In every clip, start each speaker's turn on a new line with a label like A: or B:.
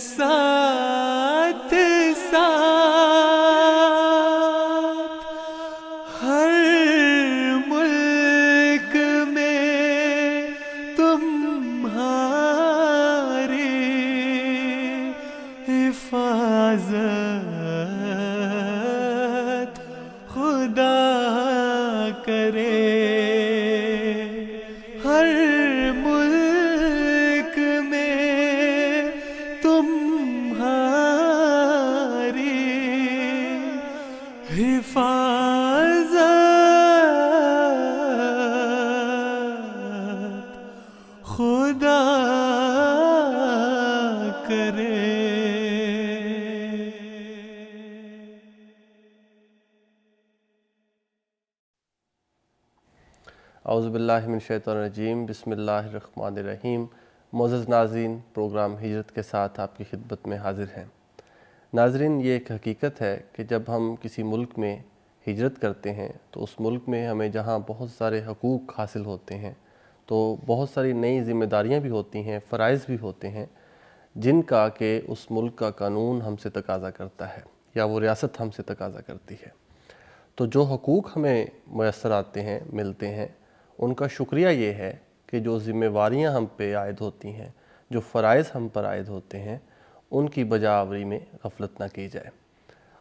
A: ساتھ ہر ملک میں تمہاری حفاظت خدا کرے، ہر ملک میں تمہاری حفاظت خدا کرے۔
B: اعوذ باللہ من الشیطان الرجیم، بسم اللہ الرحمن الرحیم۔ معزز ناظرین، پروگرام ہجرت کے ساتھ آپ کی خدمت میں حاضر ہیں۔ ناظرین، یہ ایک حقیقت ہے کہ جب ہم کسی ملک میں ہجرت کرتے ہیں تو اس ملک میں ہمیں جہاں بہت سارے حقوق حاصل ہوتے ہیں تو بہت ساری نئی ذمہ داریاں بھی ہوتی ہیں، فرائض بھی ہوتے ہیں جن کا کہ اس ملک کا قانون ہم سے تقاضا کرتا ہے یا وہ ریاست ہم سے تقاضا کرتی ہے۔ تو جو حقوق ہمیں میسر آتے ہیں، ملتے ہیں، ان کا شکریہ یہ ہے کہ جو ذمہ داریاں ہم پہ عائد ہوتی ہیں، جو فرائض ہم پر عائد ہوتے ہیں، ان کی بجاوری میں غفلت نہ کی جائے۔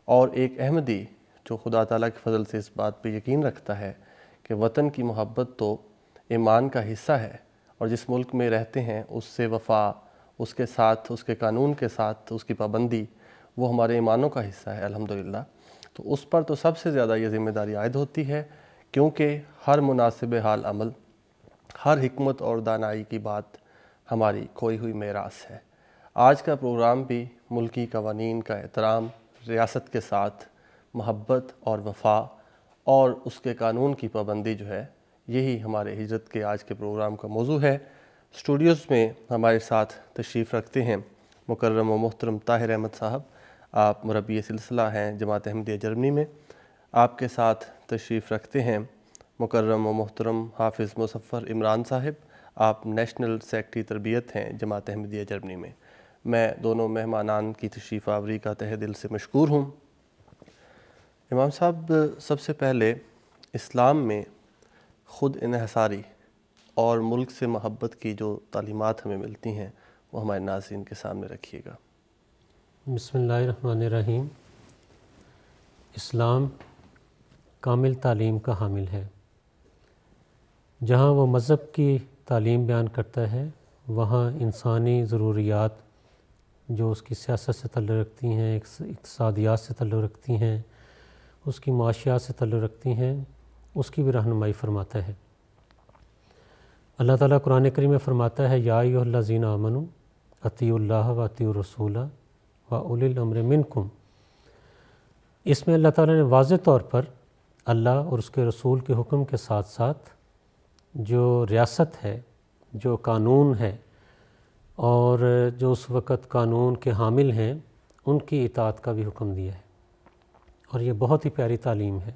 B: اور ایک احمدی جو خدا تعالیٰ کے فضل سے اس بات پہ یقین رکھتا ہے کہ وطن کی محبت تو ایمان کا حصہ ہے اور جس ملک میں رہتے ہیں اس سے وفا، اس کے ساتھ، اس کے قانون کے ساتھ اس کی پابندی، وہ ہمارے ایمانوں کا حصہ ہے الحمدللہ، تو اس پر تو سب سے زیادہ یہ ذمہ داری عائد ہوتی ہے، کیونکہ ہر مناسب حال عمل، ہر حکمت اور دانائی کی بات ہماری کھوئی ہوئی میراث ہے۔ آج کا پروگرام بھی ملکی قوانین کا احترام، ریاست کے ساتھ محبت اور وفا اور اس کے قانون کی پابندی جو ہے، یہی ہمارے ہجرت کے آج کے پروگرام کا موضوع ہے۔ اسٹوڈیوز میں ہمارے ساتھ تشریف رکھتے ہیں مکرم و محترم طاہر احمد صاحب، آپ مربی سلسلہ ہیں جماعت احمدیہ جرمنی میں۔ آپ کے ساتھ تشریف رکھتے ہیں مکرم و محترم حافظ مظفر عمران صاحب، آپ نیشنل سیکرٹری تربیت ہیں جماعت احمدیہ جرمنی میں۔ میں دونوں مہمانان کی تشریف آوری کا تہہ دل سے مشکور ہوں۔ امام صاحب، سب سے پہلے اسلام میں خود انحصاری اور ملک سے محبت کی جو تعلیمات ہمیں ملتی ہیں وہ ہمارے ناظرین کے سامنے رکھیے گا۔
C: بسم اللہ الرحمن الرحیم۔ اسلام کامل تعلیم کا حامل ہے۔ جہاں وہ مذہب کی تعلیم بیان کرتا ہے وہاں انسانی ضروریات جو اس کی سیاست سے تعلق رکھتی ہیں، اقتصادیات سے تعلق رکھتی ہیں، اس کی معاشیات سے تعلق رکھتی ہیں، اس کی بھی رہنمائی فرماتا ہے۔ اللہ تعالیٰ قرآن کریم میں فرماتا ہے یا ایھا الذین آمنوا اطیعوا اللہ و اطیعوا الرسول و اولی الامر منکم۔ اس میں اللہ تعالیٰ نے واضح طور پر اللہ اور اس کے رسول کے حکم کے ساتھ ساتھ جو ریاست ہے، جو قانون ہے اور جو اس وقت قانون کے حامل ہیں ان کی اطاعت کا بھی حکم دیا ہے، اور یہ بہت ہی پیاری تعلیم ہے۔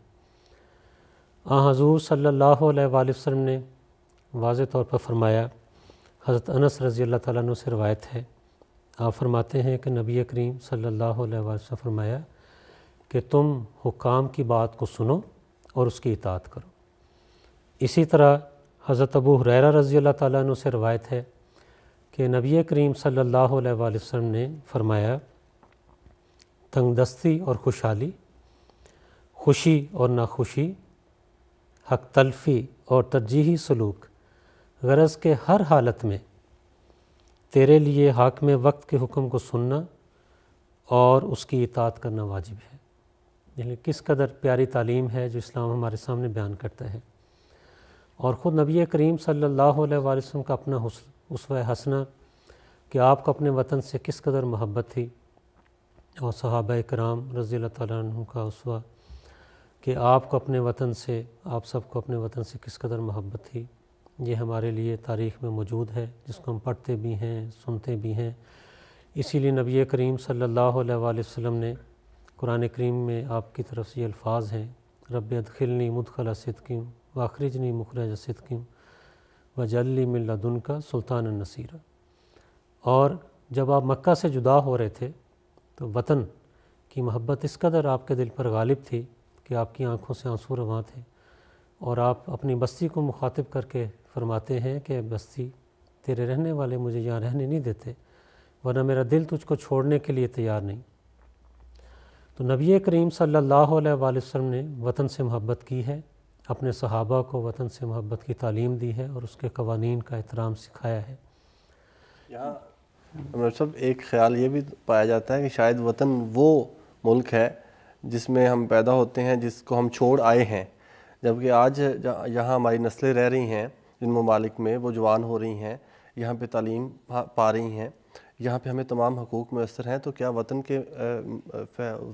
C: حضور صلی اللہ علیہ وآلہ وسلم نے واضح طور پر فرمایا، حضرت انس رضی اللہ تعالیٰ عنہ سے روایت ہے، آپ فرماتے ہیں کہ نبی کریم صلی اللہ علیہ وآلہ وسلم فرمایا کہ تم حکام کی بات کو سنو اور اس کی اطاعت کرو۔ اسی طرح حضرت ابو ہریرہ رضی اللہ تعالیٰ عنہ سے روایت ہے کہ نبی کریم صلی اللہ علیہ وآلہ وسلم نے فرمایا، تنگ دستی اور خوشحالی، خوشی اور ناخوشی، حق تلفی اور ترجیحی سلوک، غرض کے ہر حالت میں تیرے لیے حاکم وقت کے حکم کو سننا اور اس کی اطاعت کرنا واجب ہے۔ یعنی کس قدر پیاری تعلیم ہے جو اسلام ہمارے سامنے بیان کرتا ہے۔ اور خود نبی کریم صلی اللہ علیہ وآلہ وسلم کا اپنا اسوہ حسنہ کہ آپ کو اپنے وطن سے کس قدر محبت تھی، اور صحابہ کرام رضی اللہ تعالیٰ عنہ کا اسوہ کہ آپ کو اپنے وطن سے، آپ سب کو اپنے وطن سے کس قدر محبت تھی، یہ ہمارے لیے تاریخ میں موجود ہے، جس کو ہم پڑھتے بھی ہیں، سنتے بھی ہیں۔ اسی لیے نبی کریم صلی اللہ علیہ وآلہ وسلم نے قرآن کریم میں آپ کی طرف سے یہ الفاظ ہیں، رب ادخلنی مدخل صدق واخرجنی مخرج صدق واجعل لی من لدنک سلطانا نصیرا۔ اور جب آپ مکہ سے جدا ہو رہے تھے تو وطن کی محبت اس قدر آپ کے دل پر غالب تھی کہ آپ کی آنکھوں سے آنسو رواں تھے، اور آپ اپنی بستی کو مخاطب کر کے فرماتے ہیں کہ بستی تیرے رہنے والے مجھے یہاں رہنے نہیں دیتے، ورنہ میرا دل تجھ کو چھوڑنے کے لیے تیار نہیں۔ تو نبی کریم صلی اللہ علیہ وآلہ وسلم نے وطن سے محبت کی ہے، اپنے صحابہ کو وطن سے محبت کی تعلیم دی ہے اور اس کے قوانین کا احترام سکھایا ہے۔
B: یہاں صاحب ایک خیال یہ بھی پایا جاتا ہے کہ شاید وطن وہ ملک ہے جس میں ہم پیدا ہوتے ہیں، جس کو ہم چھوڑ آئے ہیں، جبکہ آج یہاں ہماری نسلیں رہ رہی ہیں جن ممالک میں، وہ جوان ہو رہی ہیں، یہاں پہ تعلیم پا رہی ہیں، یہاں پہ ہمیں تمام حقوق میسر ہیں، تو کیا وطن کے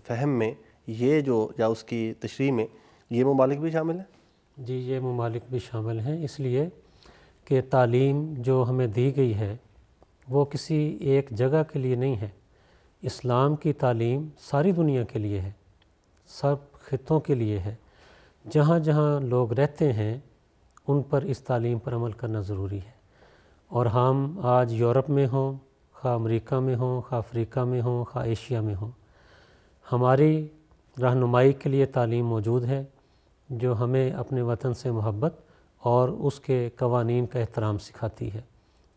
B: فہم میں یہ جو یا اس کی تشریح میں یہ ممالک بھی شامل ہیں؟
C: جی، یہ ممالک بھی شامل ہیں، اس لیے کہ تعلیم جو ہمیں دی گئی ہے وہ کسی ایک جگہ کے لیے نہیں ہے۔ اسلام کی تعلیم ساری دنیا کے لیے ہے، سب خطوں کے لیے ہے۔ جہاں جہاں لوگ رہتے ہیں ان پر اس تعلیم پر عمل کرنا ضروری ہے، اور ہم آج یورپ میں ہوں، خواہ امریکہ میں ہوں، خواہ افریقہ میں ہوں، خواہ ایشیا میں ہوں، ہماری رہنمائی کے لیے تعلیم موجود ہے جو ہمیں اپنے وطن سے محبت اور اس کے قوانین کا احترام سکھاتی ہے۔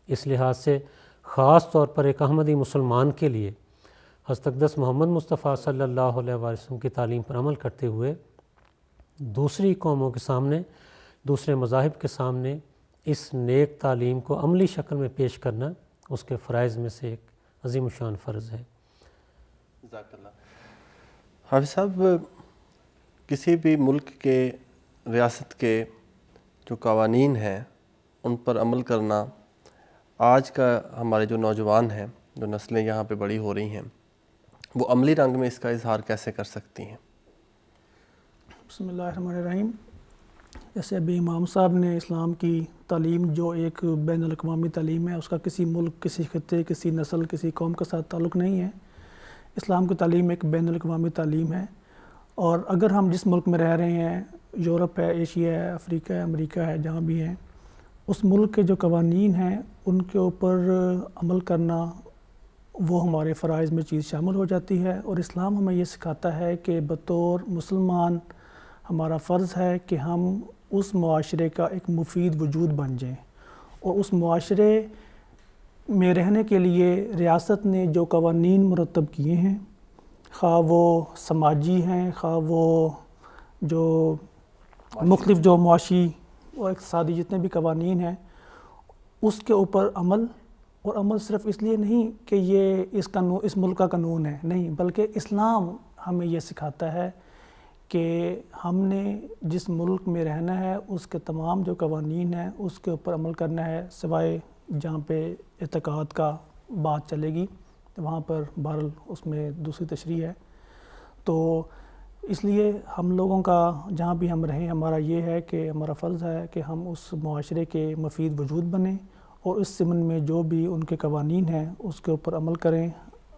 C: اس لحاظ سے خاص طور پر ایک احمدی مسلمان کے لیے حضرت اقدس محمد مصطفیٰ صلی اللہ علیہ وآلہ وسلم کی تعلیم پر عمل کرتے ہوئے دوسری قوموں کے سامنے، دوسرے مذاہب کے سامنے اس نیک تعلیم کو عملی شکل میں پیش کرنا اس کے فرائض میں سے ایک عظیم الشان فرض ہے۔
B: جزاک اللہ۔ حافظ صاحب، کسی بھی ملک کے، ریاست کے جو قوانین ہیں ان پر عمل کرنا، آج کا ہمارے جو نوجوان ہیں، جو نسلیں یہاں پہ بڑی ہو رہی ہیں، وہ عملی رنگ میں اس کا اظہار کیسے کر سکتی ہیں؟
D: بسم اللہ الرحمن الرحیم۔ جیسے ابھی امام صاحب نے اسلام کی تعلیم جو ایک بین الاقوامی تعلیم ہے، اس کا کسی ملک، کسی خطے، کسی نسل، کسی قوم کے ساتھ تعلق نہیں ہے۔ اسلام کی تعلیم ایک بین الاقوامی تعلیم ہے، اور اگر ہم جس ملک میں رہ رہے ہیں، یورپ ہے، ایشیا ہے، افریقہ ہے، امریکہ ہے، جہاں بھی ہیں، اس ملک کے جو قوانین ہیں ان کے اوپر عمل کرنا وہ ہمارے فرائض میں چیز شامل ہو جاتی ہے، اور اسلام ہمیں یہ سکھاتا ہے کہ بطور مسلمان ہمارا فرض ہے کہ ہم اس معاشرے کا ایک مفید وجود بن جائیں، اور اس معاشرے میں رہنے کے لیے ریاست نے جو قوانین مرتب کیے ہیں، خواہ وہ سماجی ہیں، خواہ وہ جو مختلف جو معاشی اور اقتصادی جتنے بھی قوانین ہیں، اس کے اوپر عمل، اور عمل صرف اس لیے نہیں کہ یہ اس ملک کا قانون ہے، نہیں، بلکہ اسلام ہمیں یہ سکھاتا ہے کہ ہم نے جس ملک میں رہنا ہے اس کے تمام جو قوانین ہیں اس کے اوپر عمل کرنا ہے، سوائے جہاں پہ اعتقاد کا بات چلے گی وہاں پر بہرحال اس میں دوسری تشریح ہے۔ تو اس لیے ہم لوگوں کا جہاں بھی ہم رہیں، ہمارا یہ ہے کہ ہمارا فرض ہے کہ ہم اس معاشرے کے مفید وجود بنیں، اور اس ضمن میں جو بھی ان کے قوانین ہیں اس کے اوپر عمل کریں۔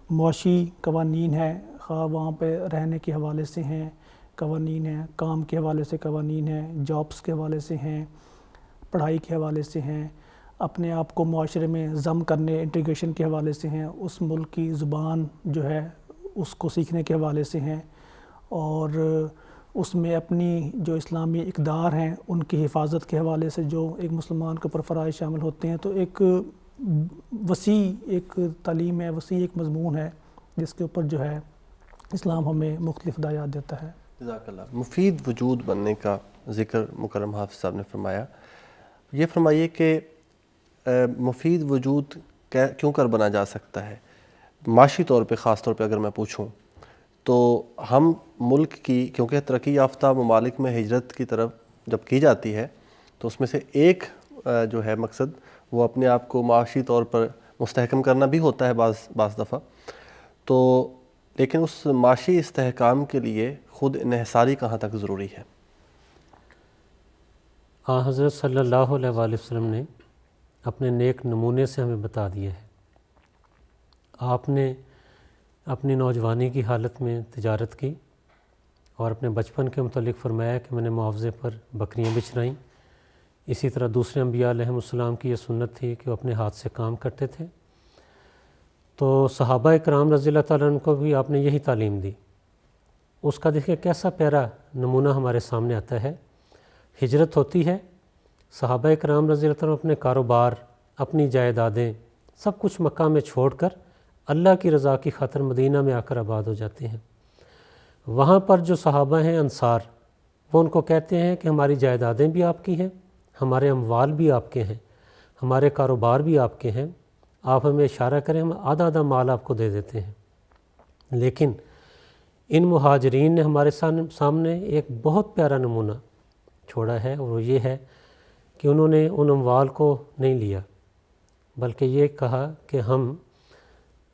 D: معاشی قوانین ہیں، خواہ وہاں پہ رہنے کے حوالے سے ہیں قوانین ہیں، کام کے حوالے سے قوانین ہیں، جابس کے حوالے سے ہیں، پڑھائی کے حوالے سے ہیں، اپنے آپ کو معاشرے میں ضم کرنے، انٹیگریشن کے حوالے سے ہیں، اس ملک کی زبان جو ہے اس کو سیکھنے کے حوالے سے ہیں، اور اس میں اپنی جو اسلامی اقدار ہیں ان کی حفاظت کے حوالے سے جو ایک مسلمان کے اوپر فرائض شامل ہوتے ہیں۔ تو ایک وسیع ایک تعلیم ہے، وسیع ایک مضمون ہے جس کے اوپر جو ہے اسلام ہمیں مختلف ہدایات دیتا ہے۔
B: جزاک اللہ۔ مفید وجود بننے کا ذکر مکرم حافظ صاحب نے فرمایا، یہ فرمائیے کہ مفید وجود کیوں کر بنا جا سکتا ہے؟ معاشی طور پہ، خاص طور پہ اگر میں پوچھوں تو ہم ملک کی، کیونکہ ترقی یافتہ ممالک میں ہجرت کی طرف جب کی جاتی ہے تو اس میں سے ایک جو ہے مقصد وہ اپنے آپ کو معاشی طور پر مستحکم کرنا بھی ہوتا ہے بعض دفعہ، تو لیکن اس معاشی استحکام کے لیے خود انحصاری کہاں تک ضروری ہے؟
C: حضرت صلی اللہ علیہ وآلہ وسلم نے اپنے نیک نمونے سے ہمیں بتا دیا ہے۔ آپ نے اپنی نوجوانی کی حالت میں تجارت کی، اور اپنے بچپن کے متعلق فرمایا کہ میں نے معاوضے پر بکریاں بچرائیں۔ اسی طرح دوسرے انبیاء علیہم السلام کی یہ سنت تھی کہ وہ اپنے ہاتھ سے کام کرتے تھے۔ تو صحابہ کرام رضی اللہ تعالیٰ عنہ کو بھی آپ نے یہی تعلیم دی. اس کا دیکھیں کیسا پیارا نمونہ ہمارے سامنے آتا ہے. ہجرت ہوتی ہے، صحابہ کرام رضی اللہ تعالیٰ عنہ اپنے کاروبار، اپنی جائیدادیں سب کچھ مکہ میں چھوڑ کر اللہ کی رضا کی خاطر مدینہ میں آ کر آباد ہو جاتے ہیں. وہاں پر جو صحابہ ہیں انصار، وہ ان کو کہتے ہیں کہ ہماری جائیدادیں بھی آپ کی ہیں، ہمارے اموال بھی آپ کے ہیں، ہمارے کاروبار بھی آپ کے ہیں، آپ ہمیں اشارہ کریں، ہم آدھا آدھا مال آپ کو دے دیتے ہیں. لیکن ان مہاجرین نے ہمارے سامنے ایک بہت پیارا نمونہ چھوڑا ہے، اور وہ یہ ہے کہ انہوں نے ان اموال کو نہیں لیا، بلکہ یہ کہا کہ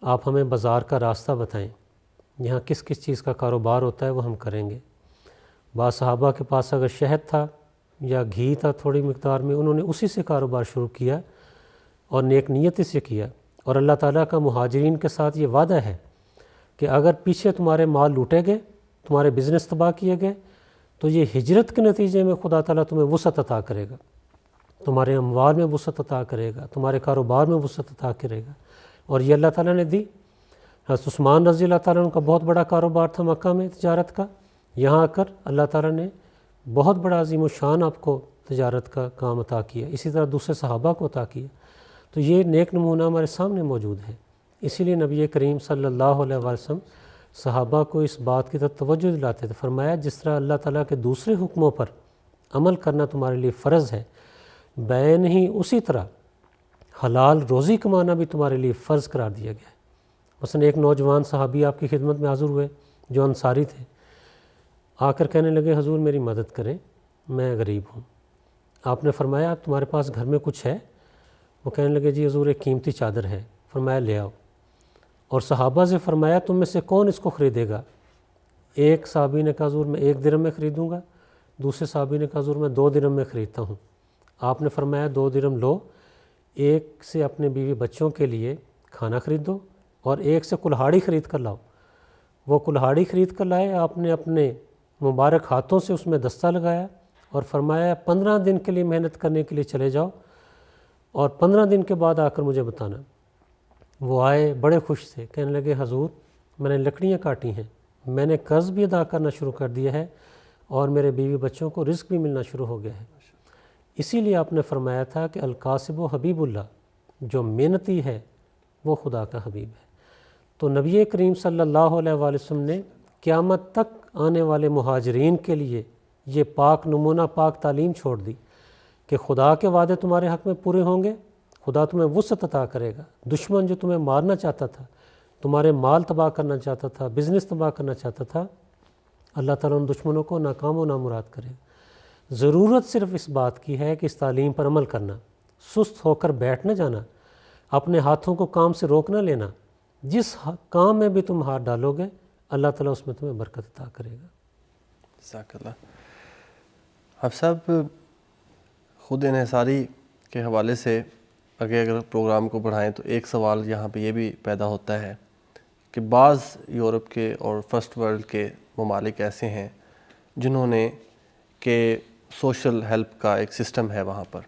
C: آپ ہمیں بازار کا راستہ بتائیں، یہاں کس کس چیز کا کاروبار ہوتا ہے وہ ہم کریں گے. بعض صحابہ کے پاس اگر شہد تھا یا گھی تھا تھوڑی مقدار میں، انہوں نے اسی سے کاروبار شروع کیا اور نیک نیتی سے کیا. اور اللہ تعالیٰ کا مہاجرین کے ساتھ یہ وعدہ ہے کہ اگر پیچھے تمہارے مال لوٹے گئے، تمہارے بزنس تباہ کیے گئے، تو یہ ہجرت کے نتیجے میں خدا تعالیٰ تمہیں وسعت عطا کرے گا، تمہارے اموال میں وسعت عطا کرے گا، تمہارے کاروبار میں وسعت عطا کرے گا. اور یہ اللہ تعالیٰ نے دی. حضرت عثمان رضی اللہ تعالیٰ عنہ کا بہت بڑا کاروبار تھا مکہ میں تجارت کا، یہاں آ کر اللہ تعالیٰ نے بہت بڑا عظیم الشان آپ کو تجارت کا کام عطا کیا، اسی طرح دوسرے صحابہ کو عطا کیا. تو یہ نیک نمونہ ہمارے سامنے موجود ہے. اسی لیے نبی کریم صلی اللہ علیہ وسلم صحابہ کو اس بات کی طرف توجہ دلاتے تھے. فرمایا جس طرح اللہ تعالیٰ کے دوسرے حکموں پر عمل کرنا تمہارے لیے فرض ہے، بین ہی اسی طرح حلال روزی کمانا بھی تمہارے لیے فرض قرار دیا گیا ہے. مثلا ایک نوجوان صحابی آپ کی خدمت میں حاضر ہوئے جو انصاری تھے، آ کر کہنے لگے حضور میری مدد کریں، میں غریب ہوں. آپ نے فرمایا آپ تمہارے پاس گھر میں کچھ ہے؟ وہ کہنے لگے جی حضور ایک قیمتی چادر ہے. فرمایا لے آؤ. اور صحابہ سے فرمایا تم میں سے کون اس کو خریدے گا؟ ایک صحابی نے کہا حضور میں 1 درہم میں خریدوں گا، دوسرے صحابی نے کہا حضور میں 2 درہم میں خریدتا ہوں. آپ نے فرمایا 2 درہم لو، ایک سے اپنے بیوی بچوں کے لیے کھانا خرید دو اور ایک سے کلہاڑی خرید کر لاؤ. وہ کلہاڑی خرید کر لائے، آپ نے اپنے مبارک ہاتھوں سے اس میں دستہ لگایا اور فرمایا 15 دن کے لیے محنت کرنے کے لیے چلے جاؤ اور 15 دن کے بعد آ کر مجھے بتانا. وہ آئے بڑے خوش تھے، کہنے لگے حضور میں نے لکڑیاں کاٹی ہیں، میں نے قرض بھی ادا کرنا شروع کر دیا ہے اور میرے بیوی بچوں کو رزق بھی ملنا شروع ہو گیا ہے. اسی لیے آپ نے فرمایا تھا کہ القاسب و حبیب اللہ، جو محنتی ہے وہ خدا کا حبیب ہے. تو نبی کریم صلی اللہ علیہ وآلہ وسلم نے قیامت تک آنے والے مہاجرین کے لیے یہ پاک نمونہ پاک تعلیم چھوڑ دی کہ خدا کے وعدے تمہارے حق میں پورے ہوں گے، خدا تمہیں وسعت عطا کرے گا. دشمن جو تمہیں مارنا چاہتا تھا، تمہارے مال تباہ کرنا چاہتا تھا، بزنس تباہ کرنا چاہتا تھا، اللہ تعالیٰ ان دشمنوں کو ناکام و نامراد کرے. ضرورت صرف اس بات کی ہے کہ اس تعلیم پر عمل کرنا، سست ہو کر بیٹھ نہ جانا، اپنے ہاتھوں کو کام سے روک نہ لینا. جس کام میں بھی تم ہاتھ ڈالو گے اللہ تعالیٰ اس میں تمہیں برکت عطا کرے گا.
B: جزاک اللہ. حافظ صاحب، خود انحصاری کے حوالے سے اگر پروگرام کو بڑھائیں تو ایک سوال یہاں پہ یہ بھی پیدا ہوتا ہے کہ بعض یورپ کے اور فرسٹ ورلڈ کے ممالک ایسے ہیں جنہوں نے کہ سوشل ہیلپ کا ایک سسٹم ہے وہاں پر.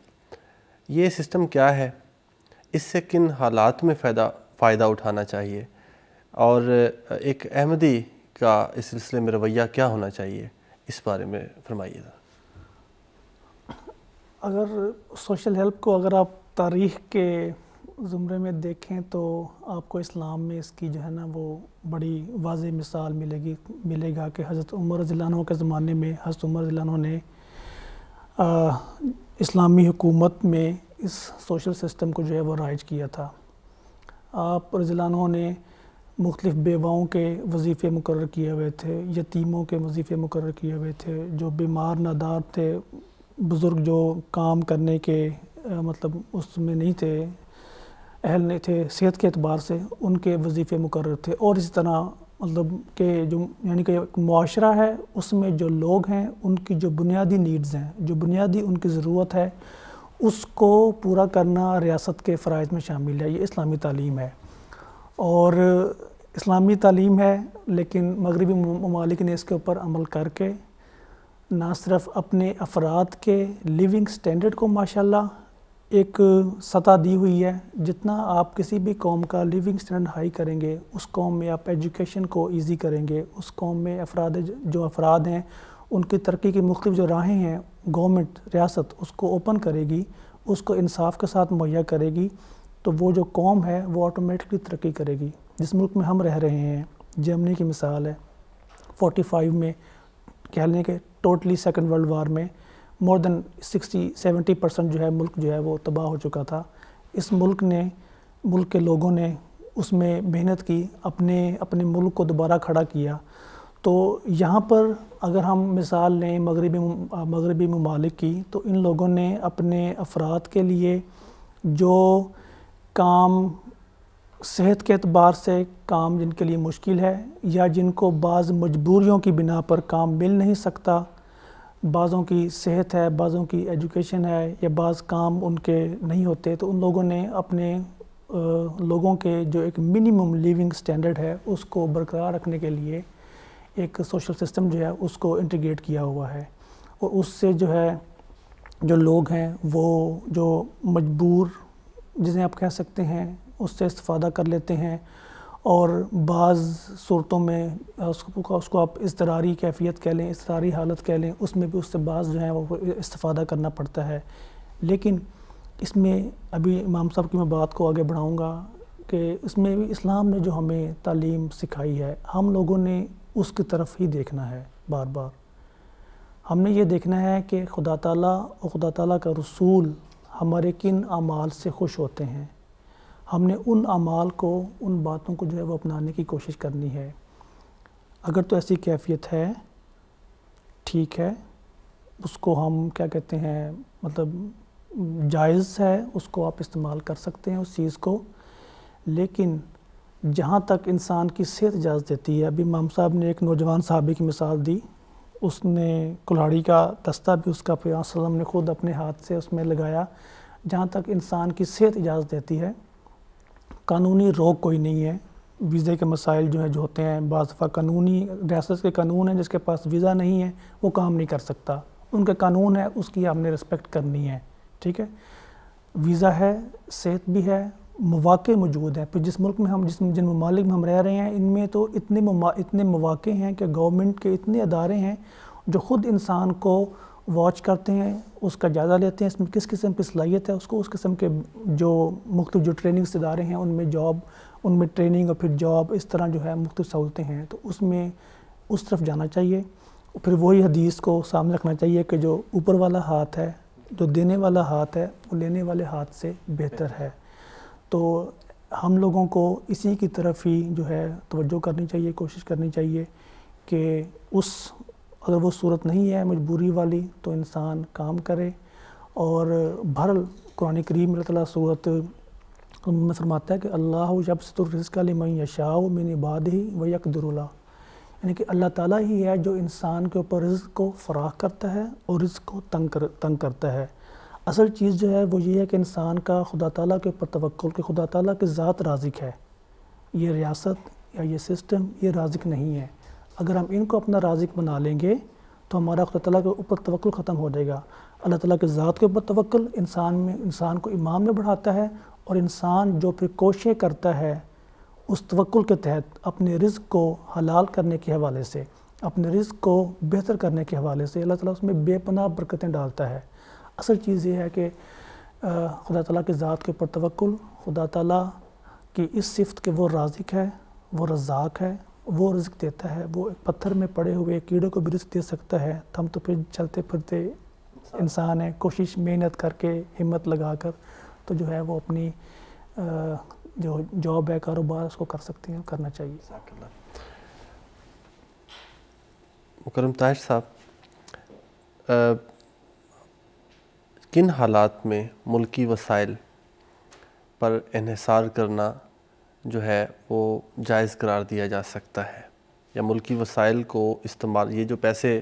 B: یہ سسٹم کیا ہے؟ اس سے کن حالات میں فائدہ اٹھانا چاہیے؟ اور ایک احمدی کا اس سلسلے میں رویہ کیا ہونا چاہیے؟ اس بارے میں فرمائیے.
D: اگر سوشل ہیلپ کو اگر آپ تاریخ کے زمرے میں دیکھیں تو آپ کو اسلام میں اس کی جو ہے نا وہ بڑی واضح مثال ملے گا کہ حضرت عمر رضی اللہ عنہ کے زمانے میں حضرت عمر رضی اللہ عنہ نے اسلامی حکومت میں اس سوشل سسٹم کو جو ہے وہ رائج کیا تھا. آپ رضی اللہ عنہ نے مختلف بیواؤں کے وظیفے مقرر کیے ہوئے تھے، یتیموں کے وظیفے مقرر کیے ہوئے تھے، جو بیمار نادار تھے، بزرگ جو کام کرنے کے مطلب اس میں نہیں تھے، اہل نہیں تھے صحت کے اعتبار سے، ان کے وظیفے مقرر تھے. اور اسی طرح مطلب کہ جو یعنی کہ ایک معاشرہ ہے اس میں جو لوگ ہیں ان کی جو بنیادی نیڈز ہیں، جو بنیادی ان کی ضرورت ہے، اس کو پورا کرنا ریاست کے فرائض میں شامل ہے. یہ اسلامی تعلیم ہے اور اسلامی تعلیم ہے، لیکن مغربی ممالک نے اس کے اوپر عمل کر کے نہ صرف اپنے افراد کے لیونگ سٹینڈرڈ کو ماشاءاللہ ایک سطح دی ہوئی ہے. جتنا آپ کسی بھی قوم کا لیونگ اسٹینڈرڈ ہائی کریں گے، اس قوم میں آپ ایجوکیشن کو ایزی کریں گے، اس قوم میں افراد ہیں ان کی ترقی کی مختلف جو راہیں ہیں گورنمنٹ ریاست اس کو اوپن کرے گی، اس کو انصاف کے ساتھ مہیا کرے گی، تو وہ جو قوم ہے وہ آٹومیٹکلی ترقی کرے گی. جس ملک میں ہم رہ رہے ہیں، جرمنی کی مثال ہے، 45 میں کہہ لیں کہ ٹوٹلی سیکنڈ ورلڈ وار میں مور دین 60-70% جو ہے ملک جو ہے وہ تباہ ہو چکا تھا. اس ملک کے لوگوں نے اس میں محنت کی، اپنے ملک کو دوبارہ کھڑا کیا. تو یہاں پر اگر ہم مثال لیں مغربی ممالک کی، تو ان لوگوں نے اپنے افراد کے لیے جو کام صحت کے اعتبار سے کام جن کے لیے مشکل ہے، یا جن کو بعض مجبوریوں کی بنا پر کام مل نہیں سکتا، بعضوں کی صحت ہے، بعضوں کی ایجوکیشن ہے، یا بعض کام ان کے نہیں ہوتے، تو ان لوگوں نے اپنے لوگوں کے جو ایک منیمم لیونگ سٹینڈرڈ ہے اس کو برقرار رکھنے کے لیے ایک سوشل سسٹم جو ہے اس کو انٹیگریٹ کیا ہوا ہے. اور اس سے جو ہے جو لوگ ہیں وہ جو مجبور جسے آپ کہہ سکتے ہیں اس سے استفادہ کر لیتے ہیں، اور بعض صورتوں میں اس کو آپ اضطراری کیفیت کہہ لیں، اضطراری حالت کہہ لیں، اس میں بھی اس سے بعض جو ہیں وہ استفادہ کرنا پڑتا ہے. لیکن اس میں ابھی امام صاحب کی میں بات کو آگے بڑھاؤں گا کہ اس میں بھی اسلام نے جو ہمیں تعلیم سکھائی ہے، ہم لوگوں نے اس کی طرف ہی دیکھنا ہے. بار بار ہم نے یہ دیکھنا ہے کہ خدا تعالیٰ اور خدا تعالیٰ کا رسول ہمارے کن اعمال سے خوش ہوتے ہیں. ہم نے ان اعمال کو، ان باتوں کو جو ہے وہ اپنانے کی کوشش کرنی ہے. اگر تو ایسی کیفیت ہے، ٹھیک ہے، اس کو ہم کیا کہتے ہیں، مطلب جائز ہے، اس کو آپ استعمال کر سکتے ہیں اس چیز کو. لیکن جہاں تک انسان کی صحت اجازت دیتی ہے، ابھی امام صاحب نے ایک نوجوان صحابی کی مثال دی، اس نے کلہاڑی کا دستہ بھی اس کا پھر صلی اللہ علیہ وسلم نے خود اپنے ہاتھ سے اس میں لگایا. جہاں تک انسان کی صحت اجازت دیتی ہے، قانونی روک کوئی نہیں ہے. ویزے کے مسائل جو ہوتے ہیں، بعض دفعہ قانونی ریاست کے قانون ہیں، جس کے پاس ویزا نہیں ہے وہ کام نہیں کر سکتا، ان کے قانون ہے، اس کی آپ نے رسپیکٹ کرنی ہے. ٹھیک ہے، ویزا ہے، صحت بھی ہے، مواقع موجود ہیں. پھر جس ملک میں جن ممالک میں ہم رہ رہے ہیں، ان میں تو اتنے مواقع ہیں کہ گورنمنٹ کے اتنے ادارے ہیں جو خود انسان کو واچ کرتے ہیں، اس کا جائزہ لیتے ہیں، اس میں کس قسم کی صلاحیت ہے، اس کو اس قسم کے جو مختلف جو ٹریننگز ادارے ہیں ان میں جاب، ان میں ٹریننگ اور پھر جاب، اس طرح جو ہے مختلف سہولتیں ہیں. تو اس میں اس طرف جانا چاہیے. پھر وہی حدیث کو سامنے رکھنا چاہیے کہ جو اوپر والا ہاتھ ہے، جو دینے والا ہاتھ ہے، وہ لینے والے ہاتھ سے بہتر ہے. تو ہم لوگوں کو اسی کی طرف ہی جو ہے توجہ کرنی چاہیے، کوشش کرنی چاہیے کہ اگر وہ صورت نہیں ہے مجبوری والی تو انسان کام کرے. اور بہرحال قرآن کریم اللہ تعالیٰ صورت میں فرماتا ہے کہ اللہ یبسط الرزق لمن یشاء من عبادہ ویقدر له، یعنی کہ اللہ تعالیٰ ہی ہے جو انسان کے اوپر رزق کو فراخ کرتا ہے اور رزق کو تنگ کرتا ہے. اصل چیز جو ہے وہ یہ ہے کہ انسان کا خدا تعالیٰ کے اوپر توکل، کہ خدا تعالیٰ کے ذات رازق ہے. یہ ریاست یا یہ سسٹم یہ رازق نہیں ہے. اگر ہم ان کو اپنا رازق بنا لیں گے تو ہمارا خدا تعالیٰ کے اوپر توکل ختم ہو جائے گا. اللہ تعالیٰ کے ذات کے اوپر توکل انسان کو ایمان میں بڑھاتا ہے، اور انسان جو پھر کوششیں کرتا ہے اس توکل کے تحت اپنے رزق کو حلال کرنے کے حوالے سے، اپنے رزق کو بہتر کرنے کے حوالے سے، اللہ تعالیٰ اس میں بے پناہ برکتیں ڈالتا ہے. اصل چیز یہ ہے کہ خدا تعالیٰ کے ذات کے اوپر توکل، خدا تعالیٰ کی اس صفت کہ وہ رازق ہے، وہ رزاق ہے، وہ رزق دیتا ہے. وہ ایک پتھر میں پڑے ہوئے کیڑے کو بھی رزق دے سکتا ہے. ہم تو پھر چلتے پھرتے انسان ہیں، کوشش محنت کر کے ہمت لگا کر تو جو ہے وہ اپنی جو جاب ہے، کاروبار، اس کو کر سکتے ہیں، کرنا چاہیے.
B: مکرم طاہر صاحب، کن حالات میں ملکی وسائل پر انحصار کرنا جو ہے وہ جائز قرار دیا جا سکتا ہے، یا ملکی وسائل کو استعمال، یہ جو پیسے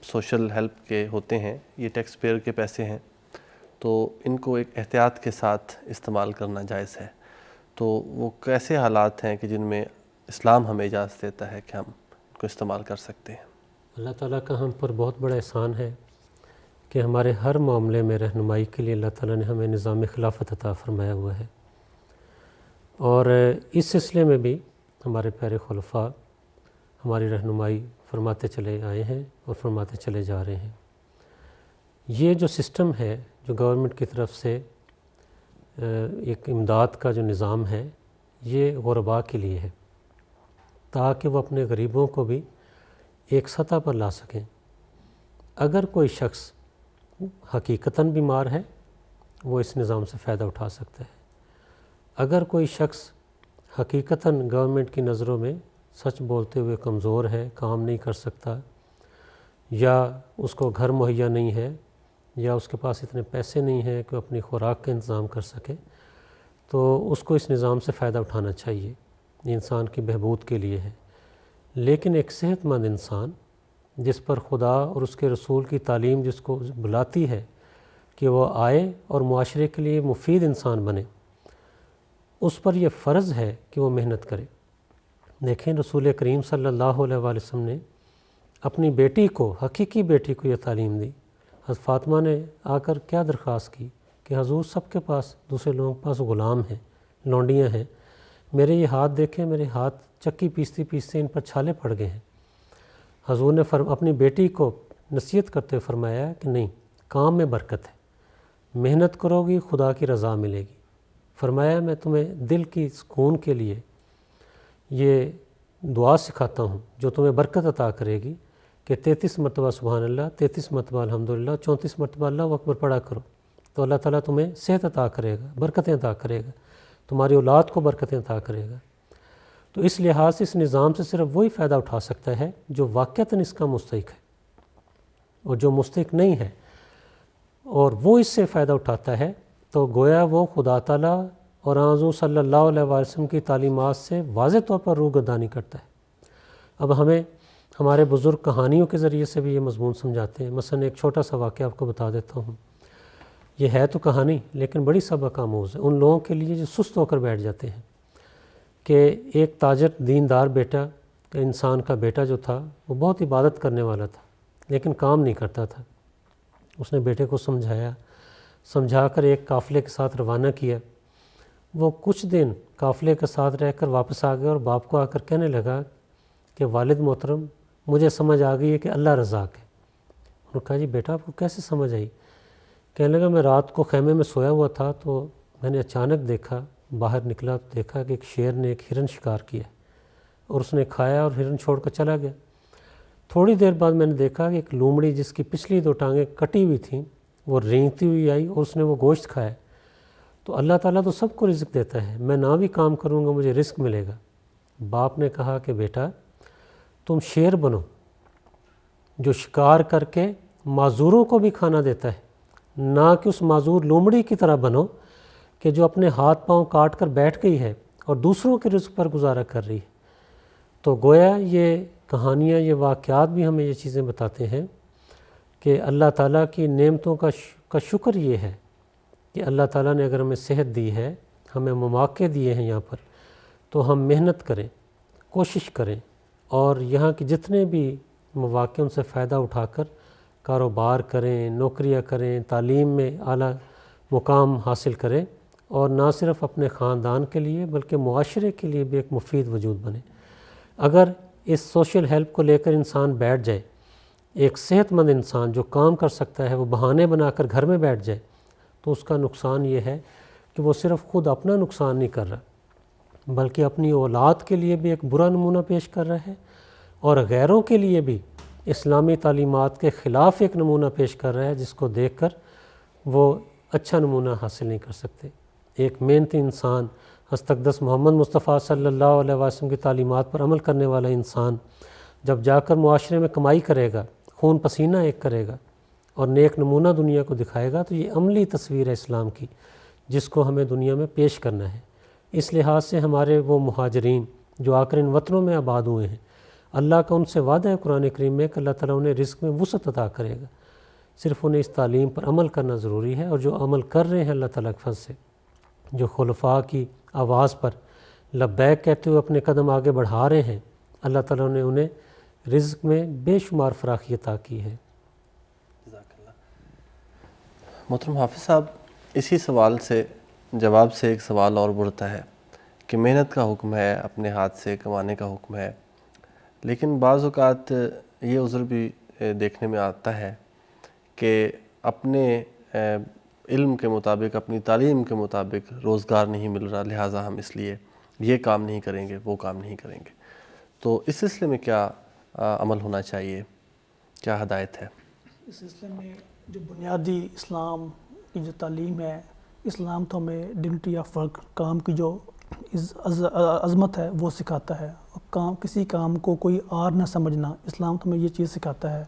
B: سوشل ہیلپ کے ہوتے ہیں، یہ ٹیکس پیئر کے پیسے ہیں، تو ان کو ایک احتیاط کے ساتھ استعمال کرنا جائز ہے. تو وہ کیسے حالات ہیں کہ جن میں اسلام ہمیں اجازت دیتا ہے کہ ہم ان کو استعمال کر سکتے ہیں؟
C: اللہ تعالیٰ کا ہم پر بہت بڑا احسان ہے کہ ہمارے ہر معاملے میں رہنمائی کے لیے اللہ تعالیٰ نے ہمیں نظام خلافت عطا فرمایا ہوا ہے، اور اس سلسلے میں بھی ہمارے پیارے خلفاء ہماری رہنمائی فرماتے چلے آئے ہیں اور فرماتے چلے جا رہے ہیں۔ یہ جو سسٹم ہے جو گورنمنٹ کی طرف سے ایک امداد کا جو نظام ہے، یہ غرباء کے لیے ہے، تاکہ وہ اپنے غریبوں کو بھی ایک سطح پر لا سکیں۔ اگر کوئی شخص حقیقتاً بیمار ہے وہ اس نظام سے فائدہ اٹھا سکتا ہے، اگر کوئی شخص حقیقتاً گورنمنٹ کی نظروں میں سچ بولتے ہوئے کمزور ہے، کام نہیں کر سکتا، یا اس کو گھر مہیا نہیں ہے، یا اس کے پاس اتنے پیسے نہیں ہیں کہ اپنی خوراک کا انتظام کر سکے، تو اس کو اس نظام سے فائدہ اٹھانا چاہیے، یہ انسان کی بہبود کے لیے ہے۔ لیکن ایک صحت مند انسان جس پر خدا اور اس کے رسول کی تعلیم جس کو بلاتی ہے کہ وہ آئے اور معاشرے کے لیے مفید انسان بنے، اس پر یہ فرض ہے کہ وہ محنت کرے۔ دیکھیں رسول کریم صلی اللہ علیہ وآلہ وسلم نے اپنی بیٹی کو، حقیقی بیٹی کو یہ تعلیم دی۔ حضرت فاطمہ نے آ کر کیا درخواست کی کہ حضور سب کے پاس، دوسرے لوگوں کے پاس غلام ہیں، لونڈیاں ہیں، میرے یہ ہاتھ دیکھیں، میرے ہاتھ چکی پیستے پیستے ان پر چھالے پڑ گئے ہیں۔ حضور نے اپنی بیٹی کو نصیحت کرتے ہوئے فرمایا کہ نہیں، کام میں برکت ہے، محنت کرو گی خدا کی رضا ملے گی۔ فرمایا میں تمہیں دل کی سکون کے لیے یہ دعا سکھاتا ہوں جو تمہیں برکت عطا کرے گی کہ 33 مرتبہ سبحان اللہ، 33 مرتبہ الحمدللہ، 34 مرتبہ اللہ اکبر پڑھا کرو، تو اللہ تعالیٰ تمہیں صحت عطا کرے گا، برکتیں عطا کرے گا، تمہاری اولاد کو برکتیں عطا کرے گا۔ تو اس لحاظ سے اس نظام سے صرف وہی فائدہ اٹھا سکتا ہے جو واقعتاً اس کا مستحق ہے، اور جو مستحق نہیں ہے اور وہ اس سے فائدہ اٹھاتا ہے تو گویا وہ خدا تعالیٰ اور حضور صلی اللہ علیہ وسلم کی تعلیمات سے واضح طور پر روگردانی کرتا ہے۔ اب ہمیں ہمارے بزرگ کہانیوں کے ذریعے سے بھی یہ مضمون سمجھاتے ہیں۔ مثلا ایک چھوٹا سا واقعہ آپ کو بتا دیتا ہوں، یہ ہے تو کہانی لیکن بڑی سبق آموز ہے ان لوگوں کے لیے جو سست ہو کر بیٹھ جاتے ہیں، کہ ایک تاجر دیندار بیٹا، انسان کا بیٹا جو تھا وہ بہت عبادت کرنے والا تھا لیکن کام نہیں کرتا تھا۔ اس نے بیٹے کو سمجھا کر ایک قافلے کے ساتھ روانہ کیا۔ وہ کچھ دن قافلے کے ساتھ رہ کر واپس آ گیا اور باپ کو آ کر کہنے لگا کہ والد محترم مجھے سمجھ آ گئی ہے کہ اللہ رزاق ہے۔ انہوں نے کہا جی بیٹا آپ کو کیسے سمجھ آئی؟ کہنے لگا میں رات کو خیمے میں سویا ہوا تھا تو میں نے اچانک دیکھا، باہر نکلا تو دیکھا کہ ایک شیر نے ایک ہرن شکار کیا اور اس نے کھایا اور ہرن چھوڑ کر چلا گیا۔ تھوڑی دیر بعد میں نے دیکھا کہ ایک لومڑی جس کی پچھلی 2 ٹانگیں کٹی ہوئی تھیں وہ رینگتی ہوئی آئی اور اس نے وہ گوشت کھایا۔ تو اللہ تعالیٰ تو سب کو رزق دیتا ہے، میں نہ بھی کام کروں گا مجھے رزق ملے گا۔ باپ نے کہا کہ بیٹا تم شیر بنو جو شکار کر کے معذوروں کو بھی کھانا دیتا ہے، نہ کہ اس معذور لومڑی کی طرح بنو کہ جو اپنے ہاتھ پاؤں کاٹ کر بیٹھ گئی ہے اور دوسروں کے رزق پر گزارا کر رہی ہے۔ تو گویا یہ کہانیاں، یہ واقعات بھی ہمیں یہ چیزیں بتاتے ہیں کہ اللہ تعالیٰ کی نعمتوں کا شکر یہ ہے کہ اللہ تعالیٰ نے اگر ہمیں صحت دی ہے، ہمیں مواقع دیے ہیں یہاں پر، تو ہم محنت کریں، کوشش کریں اور یہاں کے جتنے بھی مواقع ان سے فائدہ اٹھا کر کاروبار کریں، نوکریاں کریں، تعلیم میں اعلیٰ مقام حاصل کریں، اور نہ صرف اپنے خاندان کے لیے بلکہ معاشرے کے لیے بھی ایک مفید وجود بنے۔ اگر اس سوشل ہیلپ کو لے کر انسان بیٹھ جائے، ایک صحت مند انسان جو کام کر سکتا ہے وہ بہانے بنا کر گھر میں بیٹھ جائے، تو اس کا نقصان یہ ہے کہ وہ صرف خود اپنا نقصان نہیں کر رہا بلکہ اپنی اولاد کے لیے بھی ایک برا نمونہ پیش کر رہا ہے، اور غیروں کے لیے بھی اسلامی تعلیمات کے خلاف ایک نمونہ پیش کر رہا ہے جس کو دیکھ کر وہ اچھا نمونہ حاصل نہیں کر سکتے۔ ایک محنتی انسان، حضرت اقدس محمد مصطفیٰ صلی اللہ علیہ وسلم کی تعلیمات پر عمل کرنے والا انسان جب جا کر معاشرے میں کمائی کرے گا، خون پسینہ ایک کرے گا اور نیک نمونہ دنیا کو دکھائے گا، تو یہ عملی تصویر ہے اسلام کی جس کو ہمیں دنیا میں پیش کرنا ہے۔ اس لحاظ سے ہمارے وہ مہاجرین جو آ کر ان وطنوں میں آباد ہوئے ہیں، اللہ کا ان سے وعدہ ہے قرآن کریم میں کہ اللہ تعالیٰ انہیں رزق میں وسعت عطا کرے گا، صرف انہیں اس تعلیم پر عمل کرنا ضروری ہے۔ اور جو عمل کر رہے ہیں اللہ تعالیٰ کے فضل سے، جو خلفاء کی آواز پر لبیک کہتے ہوئے اپنے قدم آگے بڑھا رہے ہیں، اللہ تعالیٰ نے انہیں رزق میں بے شمار فراخی عطا کی ہے۔
B: جزاک اللہ۔ محترم حافظ صاحب، اسی سوال سے جواب سے ایک سوال اور بڑھتا ہے کہ محنت کا حکم ہے، اپنے ہاتھ سے کمانے کا حکم ہے، لیکن بعض اوقات یہ عذر بھی دیکھنے میں آتا ہے کہ اپنے علم کے مطابق، اپنی تعلیم کے مطابق روزگار نہیں مل رہا، لہٰذا ہم اس لیے یہ کام نہیں کریں گے، وہ کام نہیں کریں گے. تو اس سلسلے میں کیا عمل ہونا چاہیے، کیا ہدایت ہے؟
D: اس سلسلے میں جو بنیادی اسلام کی جو تعلیم ہے، اسلام تو ہمیں ڈگنیٹی آف ورک، کام کی جو عظمت ہے وہ سکھاتا ہے. کسی کام کو کوئی آر نہ سمجھنا، اسلام تو ہمیں یہ چیز سکھاتا ہے.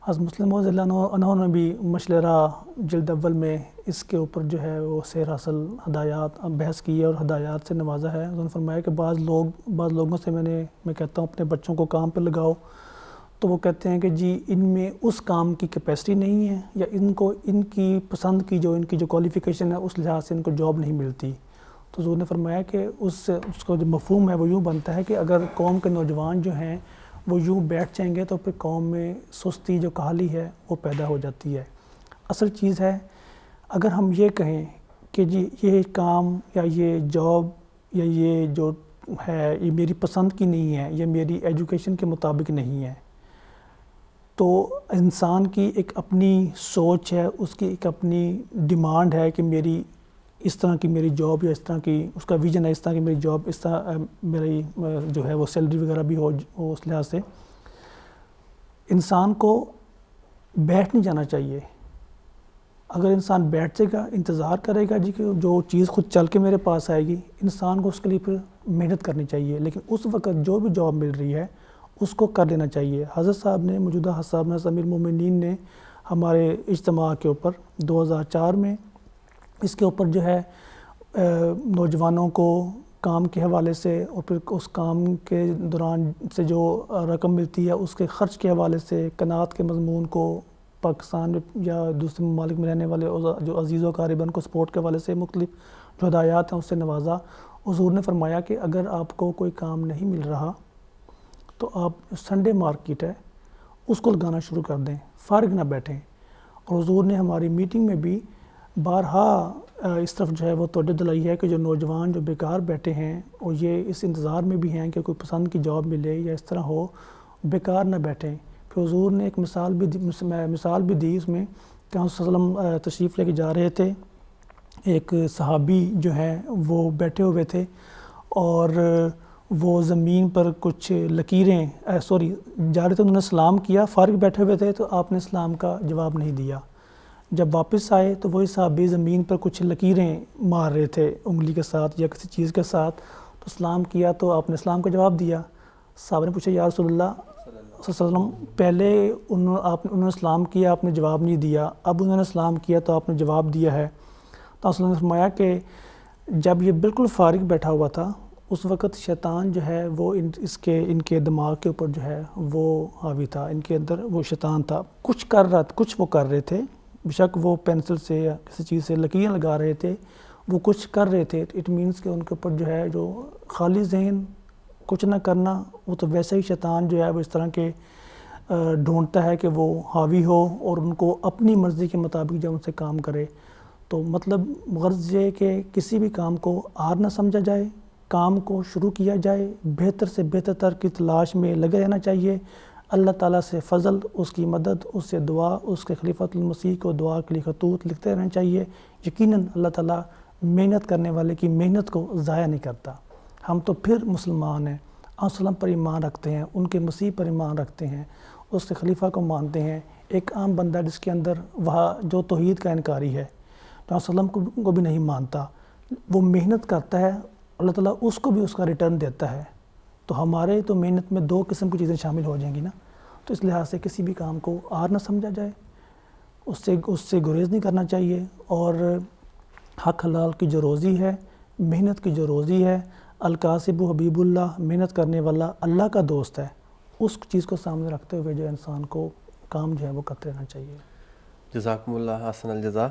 D: حضرت مسلم رضی اللہ عنہ نے بھی مشلرہ جلد اول میں اس کے اوپر جو ہے وہ سیر حاصل ہدایات بحث کی ہے اور ہدایات سے نوازا ہے. انہوں نے فرمایا کہ بعض لوگوں سے میں کہتا ہوں اپنے بچوں کو کام پہ لگاؤ، تو وہ کہتے ہیں کہ جی ان میں اس کام کی کیپیسٹی نہیں ہے، یا ان کی پسند کی ان کی جو کوالیفیکیشن ہے اس لحاظ سے ان کو جاب نہیں ملتی. تو حضور نے فرمایا کہ اس کو جو مفہوم ہے وہ یوں بنتا ہے کہ اگر قوم کے نوجوان جو ہیں وہ یوں بیٹھ جائیں گے تو پھر قوم میں سستی جو کاہلی ہے وہ پیدا ہو جاتی ہے. اصل چیز ہے اگر ہم یہ کہیں کہ جی یہ کام یا یہ جاب یا یہ جو ہے یہ میری پسند کی نہیں ہے، یہ میری ایجوکیشن کے مطابق نہیں ہے، تو انسان کی ایک اپنی سوچ ہے، اس کی ایک اپنی ڈیمانڈ ہے کہ میری اس طرح کی میری جاب، یا اس طرح کی اس کا ویژن ہے اس طرح کی میری جاب، اس طرح میری جو ہے وہ سیلری وغیرہ بھی ہو اس لحاظ سے. انسان کو بیٹھ نہیں جانا چاہیے. اگر انسان بیٹھ جائے گا، انتظار کرے گا جی کہ جو چیز خود چل کے میرے پاس آئے گی، انسان کو اس کے لیے پھر محنت کرنی چاہیے. لیکن اس وقت جو بھی جاب مل رہی ہے اس کو کر لینا چاہیے. حضرت صاحب نے موجودہ صاحب نے امیر المومنین نے ہمارے اجتماع کے اوپر 2004 میں اس کے اوپر جو ہے نوجوانوں کو کام کے حوالے سے اور پھر اس کام کے دوران سے جو رقم ملتی ہے اس کے خرچ کے حوالے سے قناعت کے مضمون کو پاکستان یا دوسرے ممالک میں رہنے والے جو عزیز و اقارب کو سپورٹ کے حوالے سے مختلف جو ہدایات ہیں اس سے نوازا. حضور نے فرمایا کہ اگر آپ کو کوئی کام نہیں مل رہا تو آپ سنڈے مارکیٹ ہے اس کو لگانا شروع کر دیں، فارغ نہ بیٹھیں. اور حضور نے ہماری میٹنگ میں بھی بارہا اس طرف جو ہے وہ توجہ دلائی ہے کہ جو نوجوان جو بیکار بیٹھے ہیں اور یہ اس انتظار میں بھی ہیں کہ کوئی پسند کی جاب ملے یا اس طرح ہو، بیکار نہ بیٹھیں. پھر حضور نے ایک مثال بھی دی اس میں کہ آپ صلی اللہ علیہ وسلم تشریف لے کے جا رہے تھے، ایک صحابی جو ہیں وہ بیٹھے ہوئے تھے اور وہ زمین پر کچھ لکیریں جا رہے تھے. انہوں نے سلام کیا، فارغ بیٹھے ہوئے تھے، تو آپ نے سلام کا جواب نہیں دیا. جب واپس آئے تو وہی صحابی زمین پر کچھ لکیریں مار رہے تھے انگلی کے ساتھ یا کسی چیز کے ساتھ، تو سلام کیا تو آپ نے سلام کا جواب دیا. صحابہ نے پوچھا یا رسول اللہ صلی اللہ علیہ وسلم، پہلے انہوں نے سلام کیا، آپ نے جواب نہیں دیا، اب انہوں نے سلام کیا تو آپ نے جواب دیا ہے. تو صلی اللہ علیہ وسلم نے فرمایا کہ جب یہ بالکل فارغ بیٹھا ہوا تھا اس وقت شیطان جو ہے وہ ان کے دماغ کے اوپر جو ہے وہ حاوی تھا، ان کے اندر وہ شیطان تھا. کچھ وہ کر رہے تھے، بشک وہ پینسل سے یا کسی چیز سے لکیریں لگا رہے تھے، وہ کچھ کر رہے تھے. اٹ مینس کہ ان کے اوپر جو ہے جو خالی ذہن کچھ نہ کرنا، وہ تو ویسے ہی شیطان جو ہے وہ اس طرح کے ڈھونڈتا ہے کہ وہ حاوی ہو اور ان کو اپنی مرضی کے مطابق جب ان سے کام کرے. تو مطلب غرض یہ کہ کسی بھی کام کو آر نہ سمجھا جائے، کام کو شروع کیا جائے، بہتر سے بہتر تر کی تلاش میں لگے رہنا چاہیے. اللہ تعالیٰ سے فضل، اس کی مدد، اس سے دعا، اس کے خلیفۃ المسیح کو دعا کے لیے خطوط لکھتے رہنا چاہیے. یقیناً اللہ تعالیٰ محنت کرنے والے کی محنت کو ضائع نہیں کرتا. ہم تو پھر مسلمان ہیں، وسلم پر ایمان رکھتے ہیں، ان کے مسیح پر ایمان رکھتے ہیں، اس کے خلیفہ کو مانتے ہیں. ایک عام بندہ جس کے اندر وہاں جو توحید کا انکاری ہے، جو وسلم کو بھی نہیں مانتا، وہ محنت کرتا ہے، اللہ تعالیٰ اس کو بھی اس کا ریٹرن دیتا ہے. تو ہمارے تو محنت میں دو قسم کی چیزیں شامل ہو جائیں گی نا. تو اس لحاظ سے کسی بھی کام کو آر نہ سمجھا جائے، اس سے گریز نہیں کرنا چاہیے. اور حق حلال کی جو روزی ہے، محنت کی جو روزی ہے، الکاسب حبیب اللہ، محنت کرنے والا اللہ کا دوست ہے، اس چیز کو سامنے رکھتے ہوئے جو انسان کو کام جو ہے وہ کرتے رہنا چاہیے.
B: جزاکم اللہ احسن الجزا.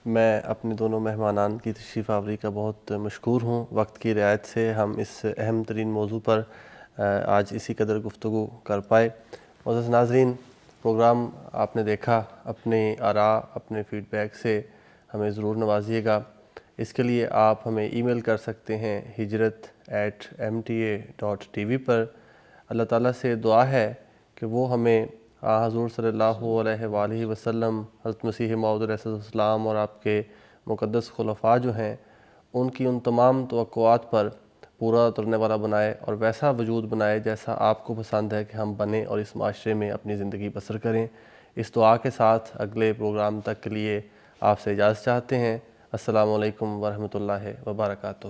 B: میں اپنے دونوں مہمانان کی تشریف آوری کا بہت مشکور ہوں. وقت کی رعایت سے ہم اس اہم ترین موضوع پر آج اسی قدر گفتگو کر پائے. معزز ناظرین، پروگرام آپ نے دیکھا، اپنے آراء، اپنے فیڈ بیک سے ہمیں ضرور نوازیے گا۔ اس کے لیے آپ ہمیں ای میل کر سکتے ہیں hijrat@mta.tv پر۔ اللہ تعالیٰ سے دعا ہے کہ وہ ہمیں حضور صلی اللہ علیہ وآلہ وسلم، حضرت مسیح موعود علیہ السلام اور آپ کے مقدس خلفاء جو ہیں ان کی ان تمام توقعات پر پورا اترنے والا بنائے اور ویسا وجود بنائے جیسا آپ کو پسند ہے کہ ہم بنیں اور اس معاشرے میں اپنی زندگی بسر کریں۔ اس دعا کے ساتھ اگلے پروگرام تک کے لیے آپ سے اجازت چاہتے ہیں۔ السلام علیکم ورحمۃ اللہ وبرکاتہ۔